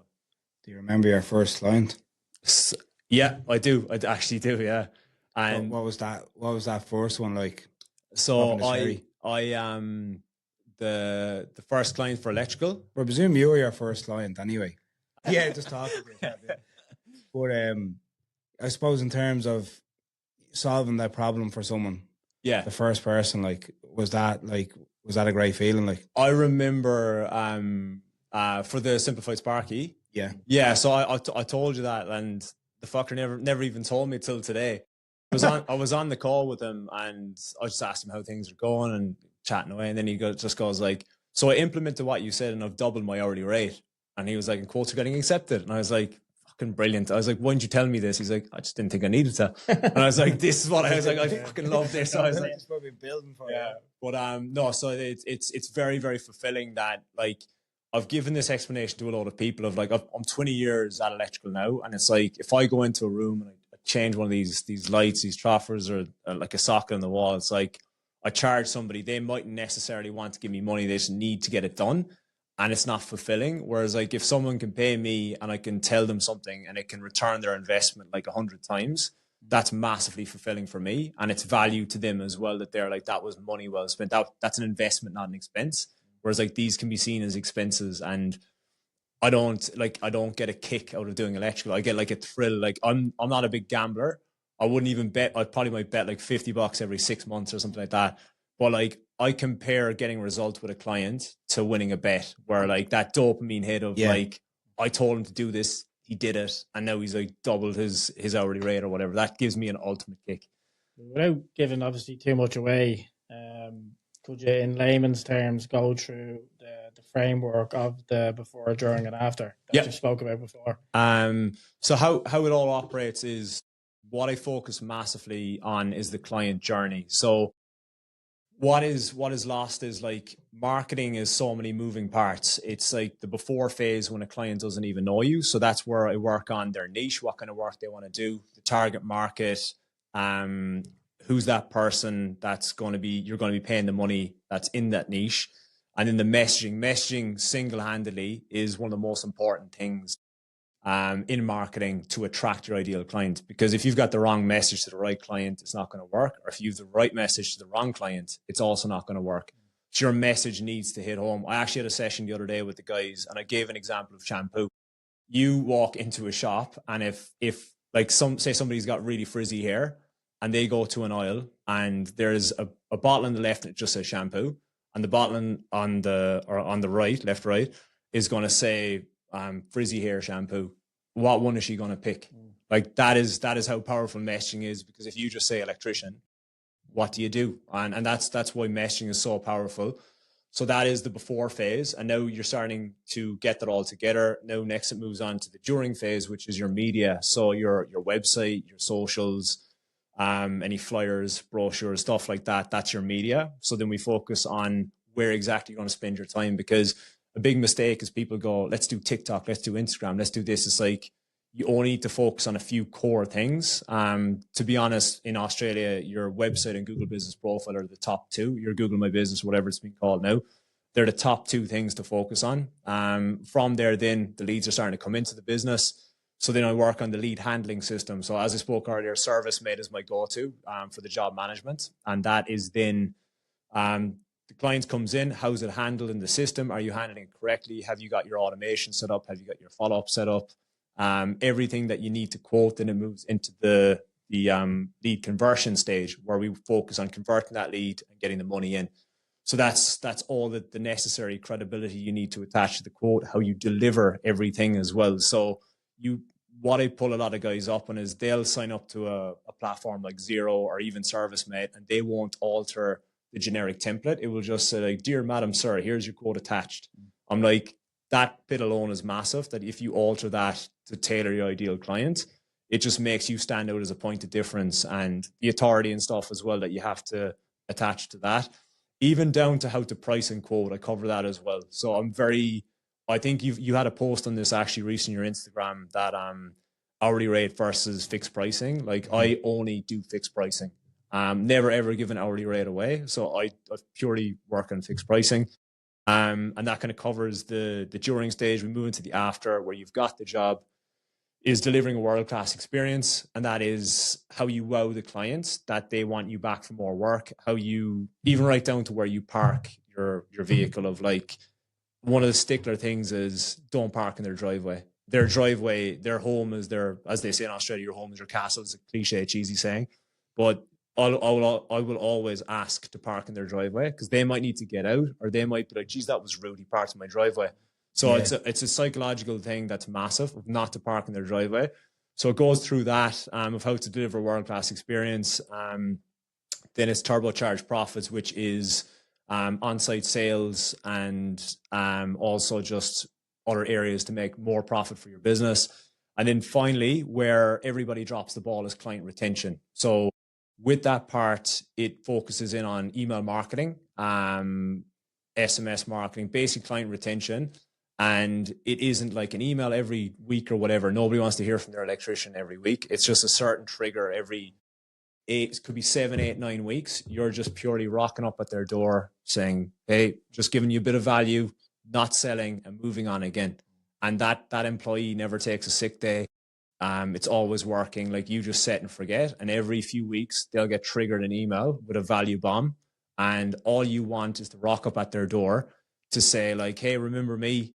Do you remember your first client? Yeah, I do. I actually do. Yeah. And what was that first one like? So the first client for electrical. I presume you were your first client anyway. Yeah, just talking about that. But I suppose in terms of solving that problem for someone, the first person, like, was that a great feeling? Like, I remember for the Simplified Sparky. Yeah. So I told you that, and the fucker never even told me till today. I was on the call with him, and I just asked him how things are going and chatting away, and then he just goes like, so I implemented what you said, and I've doubled my hourly rate. And he was like, and quotes are getting accepted. And I was like, fucking brilliant. I was like, why didn't you tell me this? He's like, I just didn't think I needed to. And I was like, this is what I was like, I fucking love this. So I was like, it's probably building for you. But no, so it's very, very fulfilling that, like, I've given this explanation to a lot of people of, like, I'm 20 years at electrical now, and it's like, if I go into a room and I change one of these lights, these troffers, or like a socket on the wall, it's like, I charge somebody, they mightn't necessarily want to give me money, they just need to get it done, and it's not fulfilling. Whereas, like, if someone can pay me and I can tell them something and it can return their investment like 100 times, that's massively fulfilling for me, and it's value to them as well, that they're like, that was money well spent. That's an investment, not an expense. Whereas, like, these can be seen as expenses, and I don't get a kick out of doing electrical. I get, like, a thrill. Like, I'm not a big gambler, I wouldn't even bet. I probably might bet like $50 every 6 months or something like that. But like I compare getting results with a client to winning a bet, where like that dopamine hit of like, I told him to do this, he did it, and now he's like doubled his hourly rate or whatever. That gives me an ultimate kick. Without giving obviously too much away, could you, in layman's terms, go through the framework of the before, during, and after that you spoke about before? So how it all operates is, what I focus massively on is the client journey. So what is lost is like, marketing is so many moving parts. It's like the before phase when a client doesn't even know you. So that's where I work on their niche, what kind of work they want to do, the target market, who's that person that's going to be, you're going to be paying the money that's in that niche. And then the messaging single-handedly is one of the most important things in marketing to attract your ideal client. Because if you've got the wrong message to the right client, it's not going to work. Or if you have the right message to the wrong client, it's also not going to work. So your message needs to hit home. I actually had a session the other day with the guys, and I gave an example of shampoo. You walk into a shop, and if like say somebody's got really frizzy hair, and they go to an aisle, and there's a bottle on the left that just says shampoo, and the bottle on the right, left, right, is going to say frizzy hair shampoo. What one is she going to pick? Like that is how powerful messaging is. Because if you just say electrician, what do you do? And that's why messaging is so powerful. So that is the before phase, and now you're starting to get that all together. Now next it moves on to the during phase, which is your media. So your website, your socials, any flyers, brochures, stuff like that. That's your media. So then we focus on where exactly you're going to spend your time, because a big mistake is people go, let's do TikTok, let's do Instagram, let's do this. It's like, you only need to focus on a few core things. To be honest, in Australia, your website and Google Business Profile are the top two. Your Google My Business, whatever it's been called now, they're the top two things to focus on. From there, then the leads are starting to come into the business. So then I work on the lead handling system. So as I spoke earlier, ServiceMate is my go-to for the job management. And that is then the client comes in, how's it handled in the system? Are you handling it correctly? Have you got your automation set up? Have you got your follow-up set up? Everything that you need to quote, then it moves into the lead conversion stage, where we focus on converting that lead and getting the money in. So that's all the necessary credibility you need to attach to the quote, how you deliver everything as well. So what I pull a lot of guys up on is they'll sign up to a platform like Xero or even ServiceMate, and they won't alter the generic template. It will just say like, dear madam, sir, here's your quote attached. I'm like, that bit alone is massive, that if you alter that to tailor your ideal client, it just makes you stand out as a point of difference, and the authority and stuff as well that you have to attach to that, even down to how to price and quote. I cover that as well. So I think you had a post on this actually recently on your Instagram, that hourly rate versus fixed pricing. Like I only do fixed pricing. Never ever give an hourly rate away. So I purely work on fixed pricing. And that kind of covers the during stage. We move into the after, where you've got the job, is delivering a world-class experience. And that is how you wow the clients, that they want you back for more work, how you even right down to where you park your vehicle. Of like, one of the stickler things is don't park in their driveway. Their driveway, their home is their, as they say in Australia, your home is your castle. It's a cliche, cheesy saying. But I will always ask to park in their driveway, because they might need to get out, or they might be like, geez, that was rude, he parked in my driveway. So it's a psychological thing that's massive, of not to park in their driveway. So it goes through that of how to deliver a world-class experience. Then it's turbocharged profits, which is on-site sales, and also just other areas to make more profit for your business. And then finally, where everybody drops the ball, is client retention. So with that part, it focuses in on email marketing, SMS marketing, basic client retention. And it isn't like an email every week or whatever. Nobody wants to hear from their electrician every week. It's just a certain trigger every 8, it could be 7, 8, 9 weeks. You're just purely rocking up at their door saying, hey, just giving you a bit of value, not selling, and moving on again. And that employee never takes a sick day. It's always working. Like, you just set and forget. And every few weeks, they'll get triggered an email with a value bomb. And all you want is to rock up at their door to say like, hey, remember me?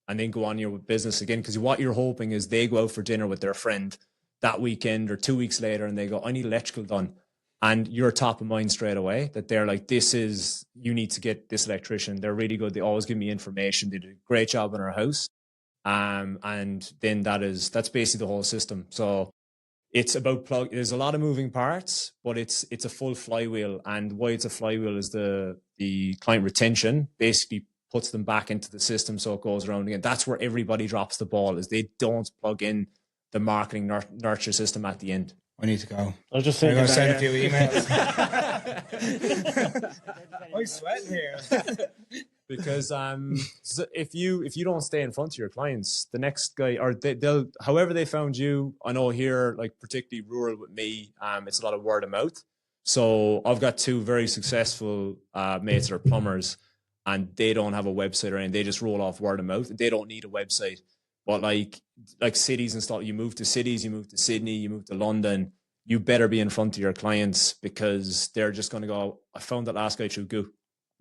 And then go on your business again. Because what you're hoping is they go out for dinner with their friend, that weekend or 2 weeks later and they go, I need electrical done. And you're top of mind straight away that they're like, you need to get this electrician. They're really good. They always give me information. They did a great job in our house. And then that's basically the whole system. So it's about there's a lot of moving parts, but it's a full flywheel. And why it's a flywheel is the client retention basically puts them back into the system. So it goes around again. That's where everybody drops the ball, is they don't plug in the marketing nurture system at the end. I need to go. I was just I'm saying. going to send a few emails. I'm sweating here. Because so if you don't stay in front of your clients, the next guy, or they'll however they found you. I know here, like particularly rural with me, it's a lot of word of mouth. So I've got two very successful mates that are plumbers, and they don't have a website or anything. They just roll off word of mouth. They don't need a website. But like cities and stuff, you move to cities, you move to Sydney, you move to London, you better be in front of your clients, because they're just going to go, I found that last guy through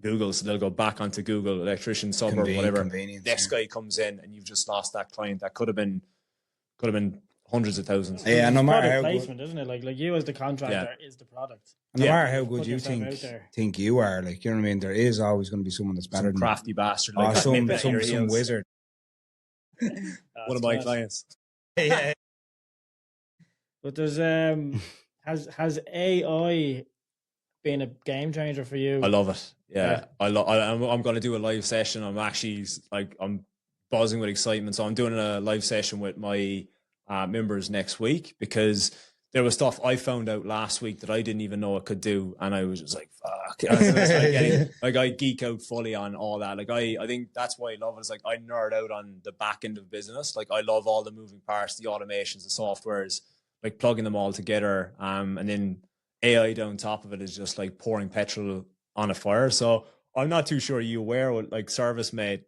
Google, so they'll go back onto Google, electrician, suburb, whatever. Next guy comes in and you've just lost that client. That could have been hundreds of thousands. Yeah, no matter how placement, isn't it? Like you as the contractor is the product. No matter how good you think you are, like, you know what I mean, there is always going to be someone that's better than crafty bastard, like some wizard. One of my clients. Yeah. But there's has AI been a game changer for you? I love it. Yeah. I'm going to do a live session. I'm actually I'm buzzing with excitement. So I'm doing a live session with my members next week, because there was stuff I found out last week that I didn't even know I could do, and I was just like, fuck. I geek out fully on all that. Like I think that's why I love it. It's like I nerd out on the back end of business. Like I love all the moving parts, the automations, the softwares, like plugging them all together. And then AI down top of it is just like pouring petrol on a fire. So I'm not too sure you aware what, like, ServiceMate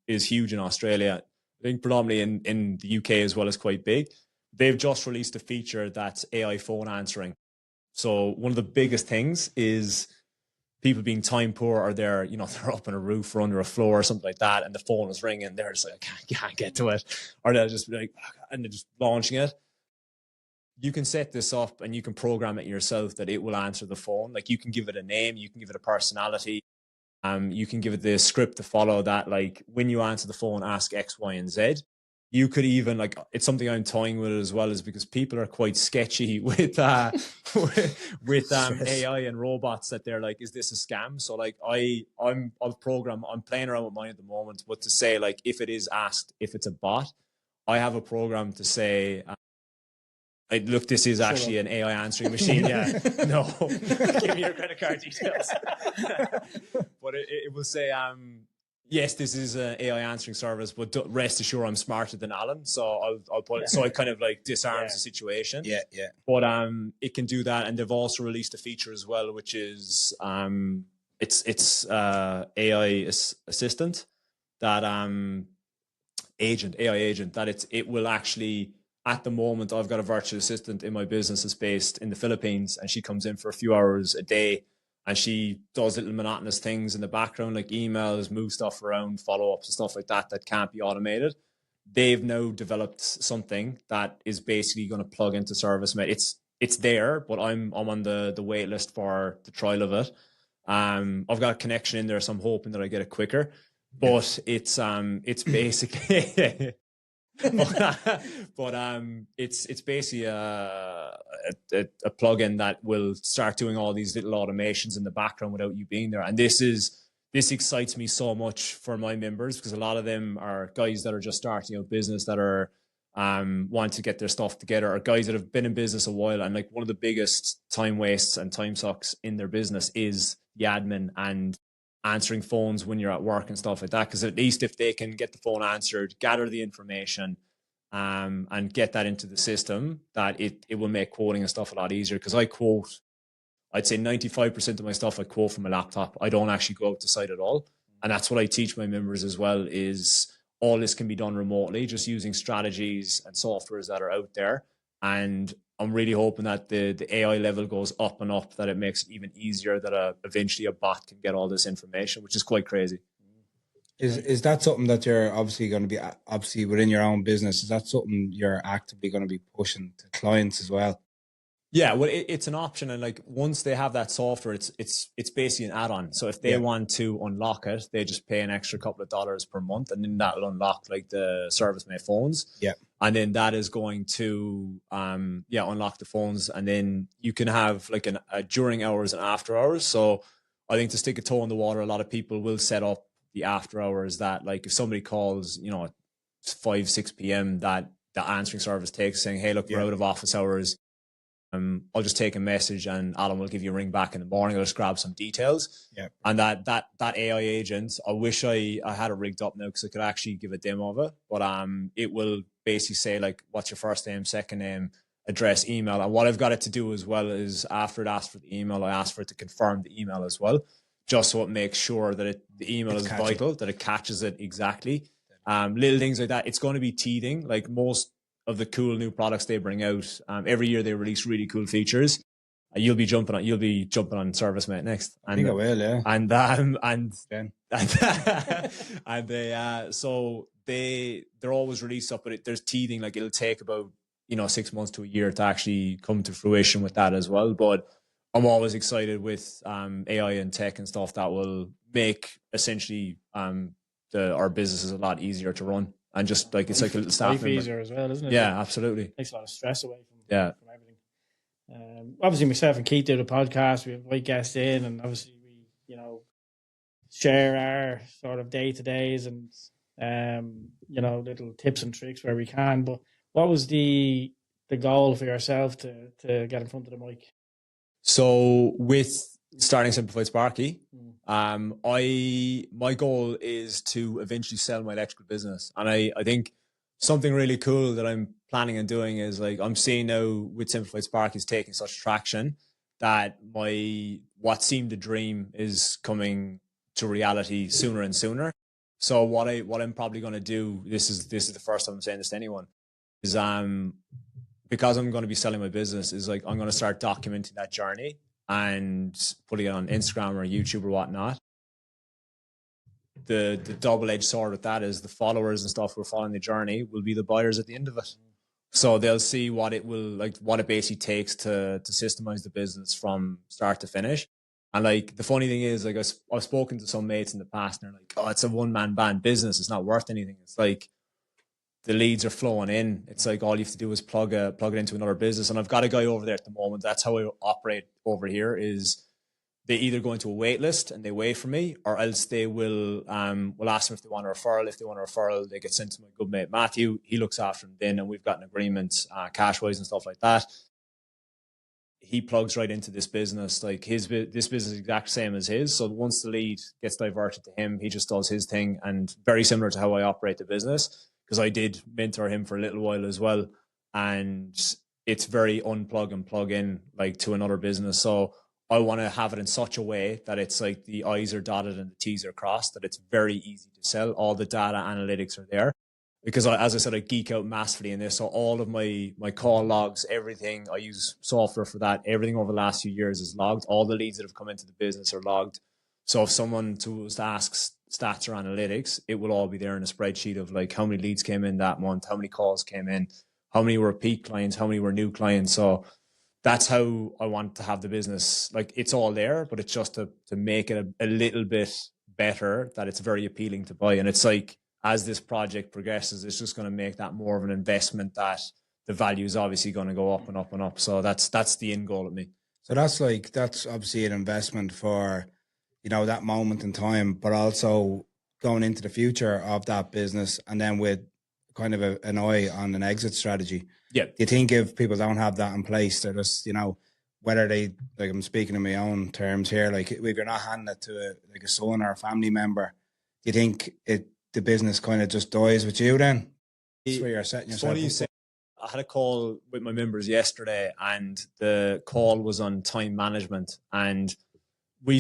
is huge in Australia. I think predominantly in the UK as well, is quite big. They've just released a feature that's AI phone answering. So one of the biggest things is people being time poor, or they're up on a roof or under a floor or something like that, and the phone is ringing. They're just like, I can't get to it. Or they'll just be like, and they're just launching it. You can set this up and you can program it yourself that it will answer the phone. Like you can give it a name, you can give it a personality. You can give it the script to follow that. Like when you answer the phone, ask X, Y, and Z. You could even, like, it's something I'm toying with as well, is because people are quite sketchy with AI and robots, that they're like, is this a scam? So like I'm playing around with mine at the moment, but to say, like, if it is asked if it's a bot, I have a program to say, look, this is actually an AI answering machine. Yeah, no, give me your credit card details. But it will say, yes, this is an AI answering service, but rest assured I'm smarter than Alan. So I'll put it, so it kind of like disarms the situation. Yeah. But it can do that, and they've also released a feature as well, which is it's AI assistant, that AI agent, that it will actually. At the moment, I've got a virtual assistant in my business that's based in the Philippines, and she comes in for a few hours a day, and she does little monotonous things in the background, like emails, move stuff around, follow-ups and stuff like that can't be automated. They've now developed something that is basically going to plug into ServiceMate. It's there, but I'm on the wait list for the trial of it. I've got a connection in there, so I'm hoping that I get it quicker. But it's basically it's basically a plugin that will start doing all these little automations in the background without you being there. And this excites me so much for my members, because a lot of them are guys that are just starting out business, that are want to get their stuff together, or guys that have been in business a while, and like one of the biggest time wastes and time sucks in their business is the admin and answering phones when you're at work and stuff like that. Because at least if they can get the phone answered, gather the information, and get that into the system, that it will make quoting and stuff a lot easier. Because I'd say 95% of my stuff I quote from a laptop. I don't actually go out to site at all. And that's what I teach my members as well, is all this can be done remotely, just using strategies and softwares that are out there. And I'm really hoping that the AI level goes up and up, that it makes it even easier, that eventually a bot can get all this information, which is quite crazy. Is that something that you're obviously going to be obviously within your own business? Is that something you're actively going to be pushing to clients as well? Yeah, well, it's an option, and like once they have that software, it's basically an add-on. So if they want to unlock it, they just pay an extra couple of dollars per month, and then that'll unlock like the service-made phones. Yeah, and then that is going to unlock the phones, and then you can have like a during hours and after hours. So I think to stick a toe in the water, a lot of people will set up the after hours that like if somebody calls, at 5-6 p.m. that the answering service takes saying, hey, look, we're out of office hours. I'll just take a message and Alan will give you a ring back in the morning. I'll just grab some details. Yeah. And that AI agent, I wish I had it rigged up now because I could actually give a demo of it. But it will basically say like, what's your first name, second name, address, email. And what I've got it to do as well is after it asks for the email, I ask for it to confirm the email as well, just so it makes sure that the email is vital, that it catches it exactly. Little things like that. It's going to be teething, like most of the cool new products they bring out. Every year they release really cool features. You'll be jumping on ServiceMate next. I think I will, yeah. So they're always released up, but there's teething. Like it'll take about 6 months to a year to actually come to fruition with that as well. But I'm always excited with AI and tech and stuff that will make essentially our businesses a lot easier to run. And just like it's like a little staff life easier as well, isn't it? Yeah, absolutely. Takes a lot of stress away from everything. Obviously, myself and Keith do the podcast. We invite guests in, and obviously we share our sort of day to days and little tips and tricks where we can. But what was the goal for yourself to get in front of the mic? So with starting Simplified Sparky, my goal is to eventually sell my electrical business. And I think something really cool that I'm planning on doing is like I'm seeing now with Simplified Sparky is taking such traction that what seemed a dream is coming to reality sooner and sooner. So what I'm probably going to do, this is the first time I'm saying this to anyone, is because I'm going to be selling my business, is like I'm going to start documenting that journey and putting it on Instagram or YouTube or whatnot. The double-edged sword with that is the followers and stuff who are following the journey will be the buyers at the end of it. So they'll see what it basically takes to systemize the business from start to finish. And like the funny thing is, like I've spoken to some mates in the past and they're like, oh, it's a one-man band business. It's not worth anything. It's like the leads are flowing in. It's like all you have to do is plug it into another business. And I've got a guy over there at the moment. That's how I operate over here. Is they either go into a wait list and they wait for me, or else they will ask them if they want a referral. If they want a referral, they get sent to my good mate Matthew. He looks after them then, and we've got an agreement cash wise and stuff like that. He plugs right into this business. Like this business is exact same as his. So once the lead gets diverted to him, he just does his thing, and very similar to how I operate the business. Because I did mentor him for a little while as well. And it's very unplug and plug in like to another business. So I want to have it in such a way that it's like the I's are dotted and the T's are crossed, that it's very easy to sell. All the data analytics are there. Because as I said, I geek out massively in this. So all of my call logs, everything, I use software for that. Everything over the last few years is logged. All the leads that have come into the business are logged. So if someone was to ask stats or analytics, it will all be there in a spreadsheet of like how many leads came in that month, how many calls came in, how many were repeat clients, how many were new clients. So that's how I want to have the business. Like it's all there, but it's just to make it a little bit better, that it's very appealing to buy. And it's like, as this project progresses, it's just going to make that more of an investment, that the value is obviously going to go up and up and up. So that's the end goal of me. So that's obviously an investment for, that moment in time, but also going into the future of that business, and then with kind of an eye on an exit strategy. Yeah. Do you think if people don't have that in place, they're just, whether they, like I'm speaking in my own terms here, like if you're not handing it to a son or a family member, do you think the business kind of just dies with you then? That's where you're setting yourself up. I had a call with my members yesterday, and the call was on time management, and we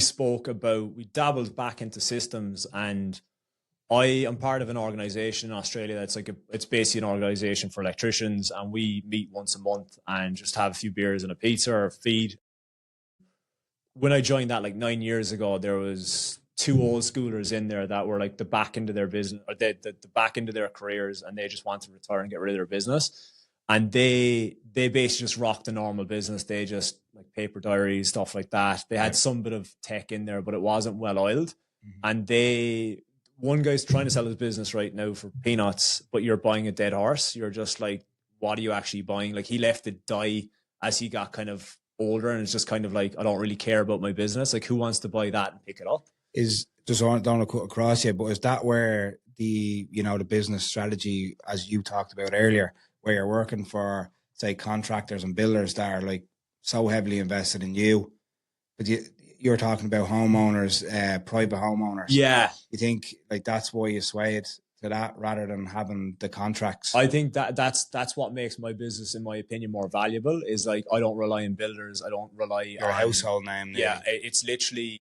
dabbled back into systems, and I am part of an organization in Australia that's it's basically an organization for electricians, and we meet once a month and just have a few beers and a pizza or feed. When I joined that like 9 years ago, there was two old schoolers in there that were like the back end of their business, or the back end of their careers, and they just want to retire and get rid of their business. And they basically just rocked a normal business. They just like paper diaries, stuff like that. They had some bit of tech in there, but it wasn't well oiled. And one guy's trying to sell his business right now for peanuts, but you're buying a dead horse. You're just like, what are you actually buying? Like, he left it die as he got kind of older, and it's just kind of like, I don't really care about my business. Like, who wants to buy that and pick it up? Is just don't want to cut across you, but is that where the business strategy, as you talked about earlier, where you're working for, say, contractors and builders that are like so heavily invested in you, but you're talking about homeowners, private homeowners. Yeah. You think like that's why you swayed to that rather than having the contracts? I think that's what makes my business, in my opinion, more valuable. Is like, I don't rely on builders. I don't rely on your household name. Yeah, it's literally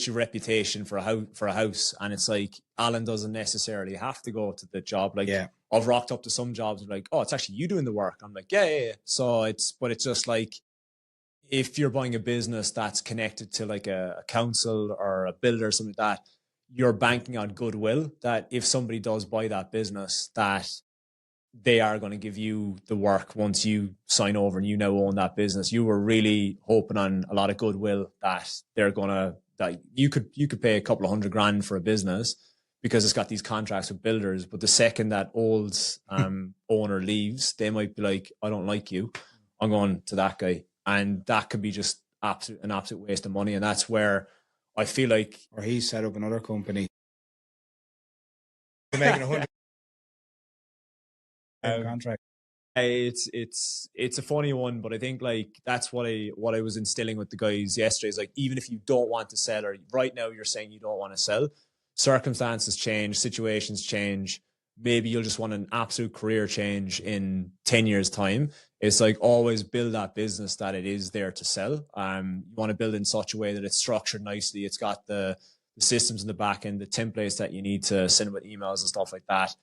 reputation for a house, and it's like, Alan doesn't necessarily have to go to the job. Like, I've rocked up to some jobs and like, oh, it's actually you doing the work. I'm like, yeah. So it's just like, if you're buying a business that's connected to like a council or a builder or something like that, you're banking on goodwill that if somebody does buy that business, that they are going to give you the work once you sign over and you now own that business. You were really hoping on a lot of goodwill that they're going to, that you could pay a couple of $100,000 for a business because it's got these contracts with builders. But the second that old owner leaves, they might be like, I don't like you, I'm going to that guy. And that could be just an absolute waste of money. And that's where I feel like, or he set up another company. You're making 100 contract. It's a funny one, but I think like that's what I was instilling with the guys yesterday. Is like, even if you don't want to sell, or right now you're saying you don't want to sell, circumstances change, situations change. Maybe you'll just want an absolute career change in 10 years' time. It's like, always build that business that it is there to sell. You want to build in such a way that it's structured nicely. It's got the systems in the back end, the templates that you need to send with emails and stuff like that.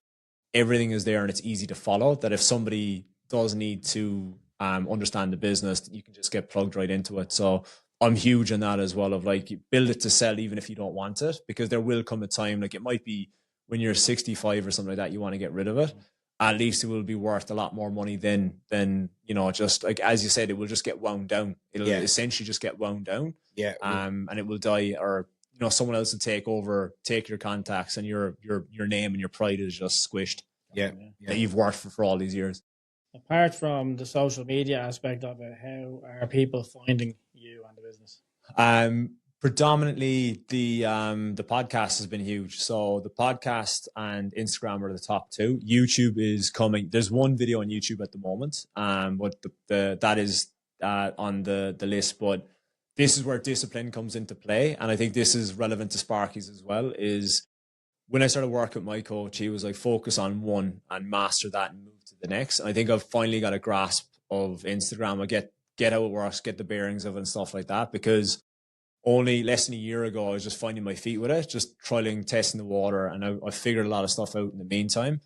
Everything is there and it's easy to follow, that if somebody does need to understand the business, you can just get plugged right into it. So I'm huge on that as well, of like, build it to sell even if you don't want it, because there will come a time, like it might be when you're 65 or something like that, you want to get rid of it. At least it will be worth a lot more money than just like, as you said, it will just get wound down. It'll essentially just get wound down. Yeah. And it will die, or someone else will take your contacts, and your name and your pride is just squished. Yeah. That you've worked for all these years. Apart from the social media aspect of it, how are people finding you and the business? Predominantly the podcast has been huge. So the podcast and Instagram are the top two. YouTube is coming. There's one video on YouTube at the moment, but that is on the list. But this is where discipline comes into play, and I think this is relevant to Sparkies as well. Is when I started working with my coach, he was like, focus on one and master that and move to the next. And I think I've finally got a grasp of Instagram. I get how it works, get the bearings of it and stuff like that, because only less than a year ago, I was just finding my feet with it, just trialing, testing the water, and I figured a lot of stuff out in the meantime.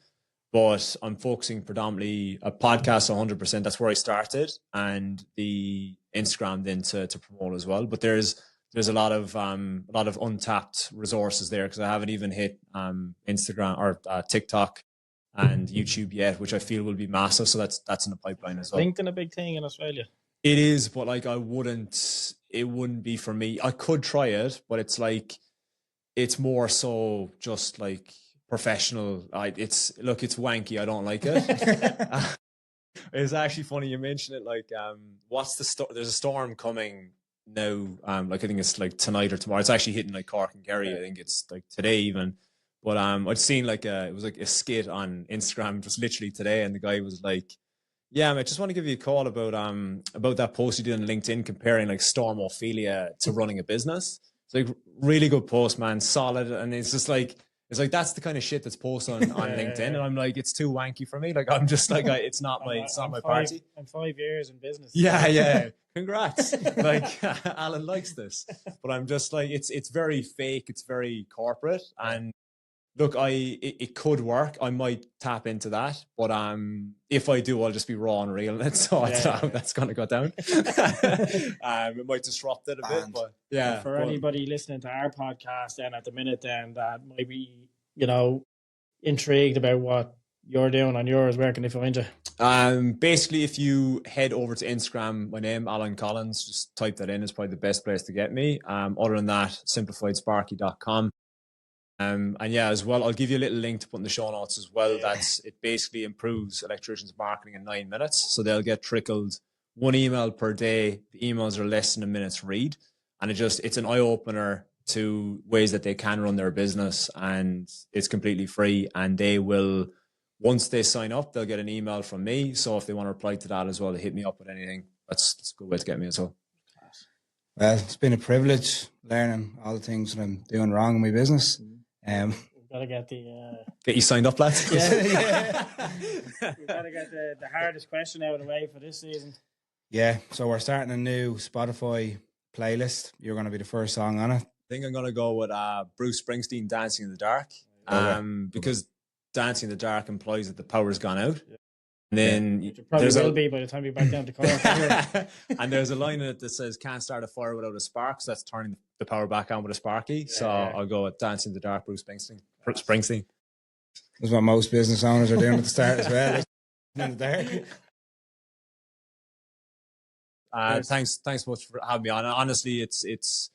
But I'm focusing predominantly a podcast 100%. That's where I started, and the Instagram then to promote as well. But there's a lot of untapped resources there, because I haven't even hit Instagram or TikTok and YouTube yet, which I feel will be massive. So that's in the pipeline as well. LinkedIn a big thing in Australia. It is, but like it wouldn't be for me. I could try it, but it's like, it's more so just like professional. It's wanky. I don't like it. It's actually funny you mention it. Like, there's a storm coming now. Like I think it's like tonight or tomorrow. It's actually hitting like Cork and Kerry. I think it's like today even. But I'd seen it was like a skit on Instagram just literally today, and the guy was like, yeah, mate, just want to give you a call about that post you did on LinkedIn comparing like Stormophilia to running a business. It's like, really good post, man, solid. And it's just like, that's the kind of shit that's posted on LinkedIn. And I'm like, it's too wanky for me. Like, I'm just like, it's not my party. I'm 5 years in business. Yeah. Congrats. Like, Alan likes this. But I'm just like, it's very fake. It's very corporate. And Look, it could work. I might tap into that, but if I do, I'll just be raw and real in it. So I don't know how that's going to go down. It might disrupt it a bit, but yeah. For anybody listening to our podcast, then at the minute, then that might be, intrigued about what you're doing on yours, where can they find you? Basically, if you head over to Instagram, my name, Alan Collins, just type that in. It's probably the best place to get me. Other than that, simplifiedsparky.com. And yeah, as well, I'll give you a little link to put in the show notes as well. It basically improves electricians' marketing in 9 minutes. So they'll get trickled 1 email per day. The emails are less than a minute's read. And it's an eye opener to ways that they can run their business, and it's completely free. And they will, once they sign up, they'll get an email from me. So if they want to reply to that as well, they hit me up with anything. That's a good way to get me as well. Well, it's been a privilege learning all the things that I'm doing wrong in my business. We've got to get get you signed up, lads. We've got to get the hardest question out of the way for this season. Yeah, so we're starting a new Spotify playlist. You're going to be the first song on it. I think I'm going to go with Bruce Springsteen, "Dancing in the Dark," because dancing in the dark implies that the power's gone out. And then it probably will be by the time you back down to car. And there's a line in it that says, "Can't start a fire without a spark." So that's turning the power back on with a Sparky. I'll go with "Dancing in the Dark," Bruce Springsteen. That's what most business owners are doing at the start as well. In the dark. Thanks so much for having me on. Honestly, it's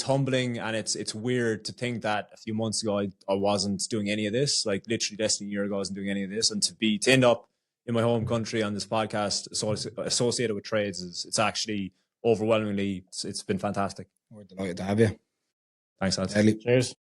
humbling, and it's weird to think that a few months ago I wasn't doing any of this. Like literally less than a year ago, I wasn't doing any of this, and to end up in my home country on this podcast associated with trades it's actually overwhelmingly, it's been fantastic. We're delighted to have you. Thanks, lads. Cheers.